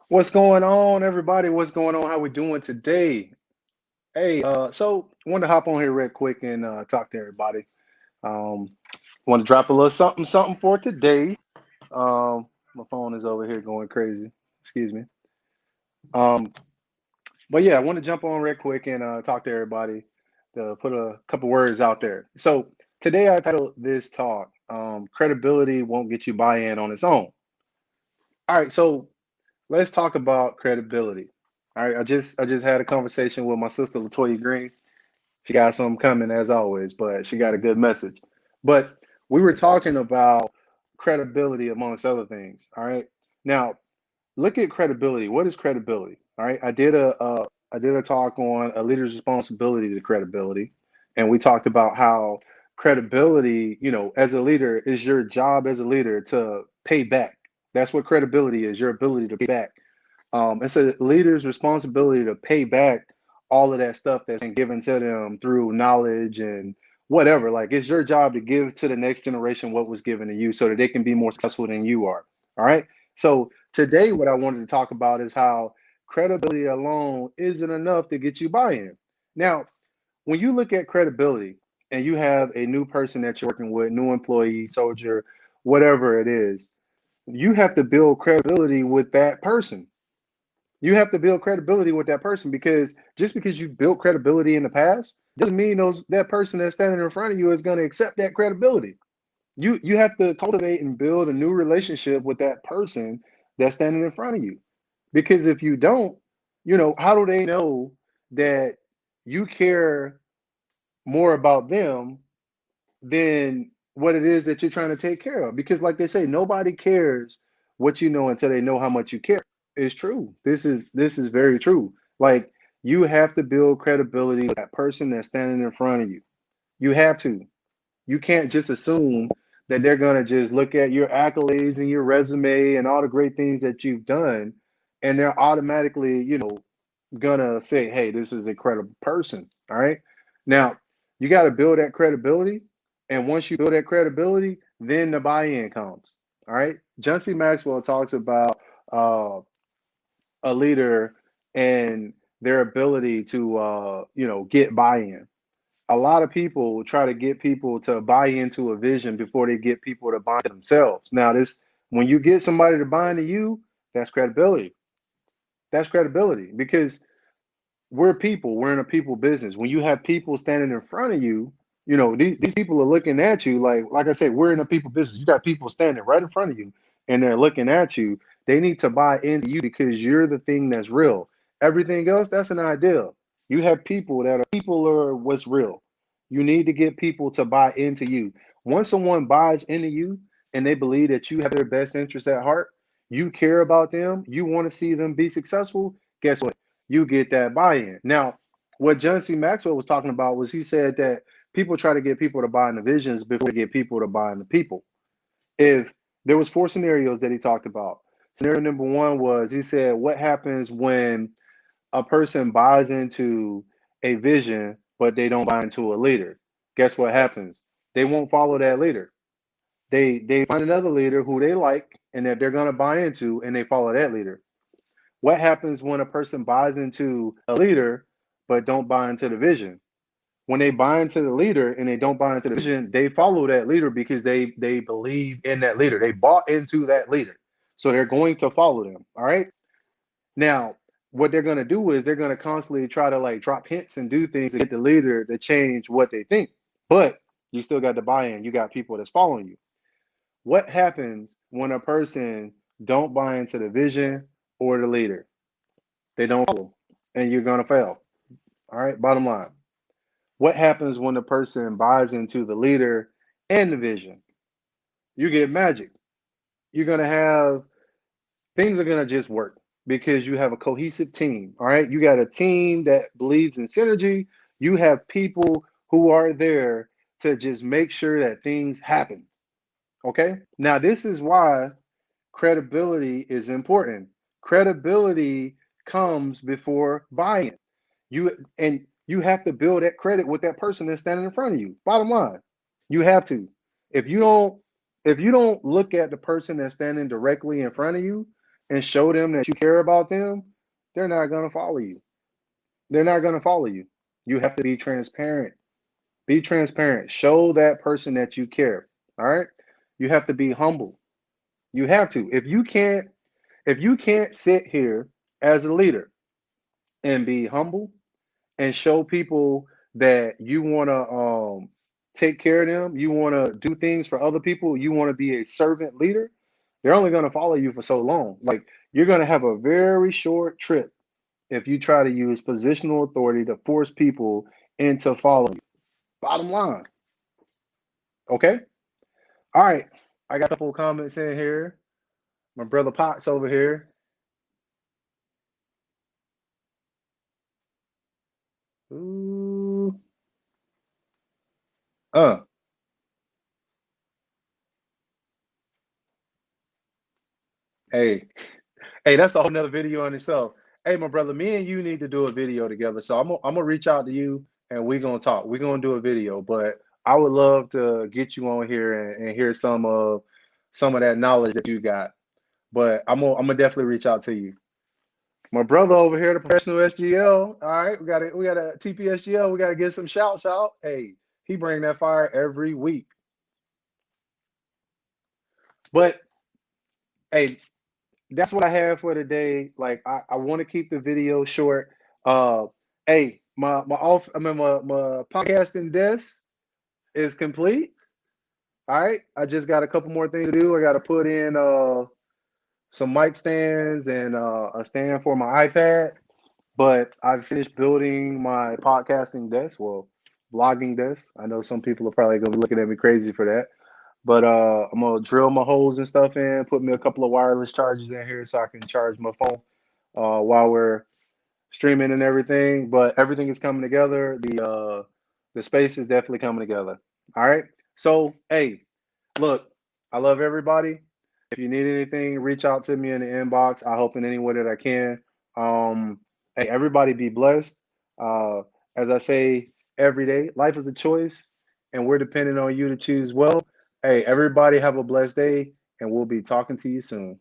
What's going on, everybody? What's going on? How we doing today? Hey, so wanted to hop on here real quick and talk to everybody. Um, Want to drop a little something for today. My phone is over here going crazy. Excuse me. Um, but yeah, I want to jump on real quick and talk to everybody to put a couple words out there. So today I titled this talk, "Credibility Won't Get You Buy-in on Its Own." All right, so let's talk about credibility. All right, I just had a conversation with my sister Latoya Green. She got something coming as always, but she got a good message. But we were talking about credibility amongst other things. All right. Now look at credibility. What is credibility? All right. I did a talk on a leader's responsibility to credibility, and we talked about how credibility, as a leader, is your job as a leader to pay back. That's what credibility is, your ability to pay back. It's a leader's responsibility to pay back all of that stuff that's been given to them through knowledge and whatever. Like it's your job to give to the next generation what was given to you so that they can be more successful than you are. All right. So today, what I wanted to talk about is how credibility alone isn't enough to get you buy-in. Now, when you look at credibility and you have a new person that you're working with, new employee, soldier, whatever it is, you have to build credibility with that person. You have to build credibility with that person because just because you built credibility in the past doesn't mean that person that's standing in front of you is going to accept that credibility. You have to cultivate and build a new relationship with that person that's standing in front of you. Because if you don't, how do they know that you care more about them than what it is that you're trying to take care of? Because like they say, nobody cares what you know until they know how much you care. It's true. This is very true. Like you have to build credibility with that person that's standing in front of you. You have to. You can't just assume that they're gonna just look at your accolades and your resume and all the great things that you've done, and they're automatically, gonna say, "Hey, this is a credible person." All right. Now, you got to build that credibility, and once you build that credibility, then the buy-in comes. All right. John C. Maxwell talks about uh, a leader and their ability to get buy-in. A lot of people try to get people to buy into a vision before they get people to buy into themselves. Now this when you get somebody to buy into you, that's credibility. That's credibility because we're people. We're in a people business. When you have people standing in front of you, these people are looking at you like I said, we're in a people business. You got people standing right in front of you and they're looking at you. They need to buy into you because you're the thing that's real. Everything else, that's an ideal. You have people are what's real. You need to get people to buy into you. Once someone buys into you and they believe that you have their best interest at heart, you care about them, you want to see them be successful, guess what? You get that buy-in. Now, what John C. Maxwell was talking about was he said that people try to get people to buy into visions before they get people to buy into people. If there was four scenarios that he talked about. Scenario number one was he said, what happens when a person buys into a vision, but they don't buy into a leader? Guess what happens? They won't follow that leader. They find another leader who they like and that they're going to buy into, and they follow that leader. What happens when a person buys into a leader but don't buy into the vision? When they buy into the leader and they don't buy into the vision, they follow that leader because they believe in that leader. They bought into that leader. So they're going to follow them. All right. Now, what they're going to do is they're going to constantly try to like drop hints and do things to get the leader to change what they think. But you still got the buy-in. You got people that's following you. What happens when a person don't buy into the vision or the leader? They don't follow, and you're gonna fail. All right. Bottom line. What happens when the person buys into the leader and the vision? You get magic. You're gonna have things are gonna just work because you have a cohesive team. All right. You got a team that believes in synergy. You have people who are there to just make sure that things happen. Okay. Now this is why credibility is important. Credibility comes before buy-in. You have to build that credit with that person that's standing in front of you. Bottom line, you have to. If you don't if you don't look at the person that's standing directly in front of you, and show them that you care about them, they're not going to follow you. They're not going to follow you. You have to be transparent. Be transparent. Show that person that you care. All right? You have to be humble. You have to. If you can't sit here as a leader and be humble and show people that you want to take care of them, you want to do things for other people, you want to be a servant leader, they're only going to follow you for so long. Like you're going to have a very short trip if you try to use positional authority to force people into following you. Bottom line. Okay? All right. I got a couple of comments in here. My brother Potts over here. Ooh. Uh. Hey. Hey, that's a whole nother video on itself. Hey, my brother, me and you need to do a video together. So I'm gonna reach out to you and we're gonna talk. We're gonna do a video, but I would love to get you on here and hear some of that knowledge that you got. But I'm gonna definitely reach out to you. My brother over here, the professional SGL. All right, we got a TPSGL. We gotta get some shouts out. Hey, he bring that fire every week. But hey, that's what I have for today. Like I want to keep the video short. Uh, hey, my podcasting desk is complete. All right, I just got a couple more things to do. I got to put in some mic stands and a stand for my iPad. But I finished building my podcasting desk. Well, vlogging desk. I know some people are probably gonna be looking at me crazy for that. But I'm gonna drill my holes and stuff in, put me a couple of wireless chargers in here so I can charge my phone while we're streaming and everything. But everything is coming together. The space is definitely coming together. All right. So hey, look, I love everybody. If you need anything, reach out to me in the inbox. I help in any way that I can. Um, hey, everybody be blessed. Uh, as I say every day, life is a choice, and we're depending on you to choose well. Hey, everybody have a blessed day, and we'll be talking to you soon.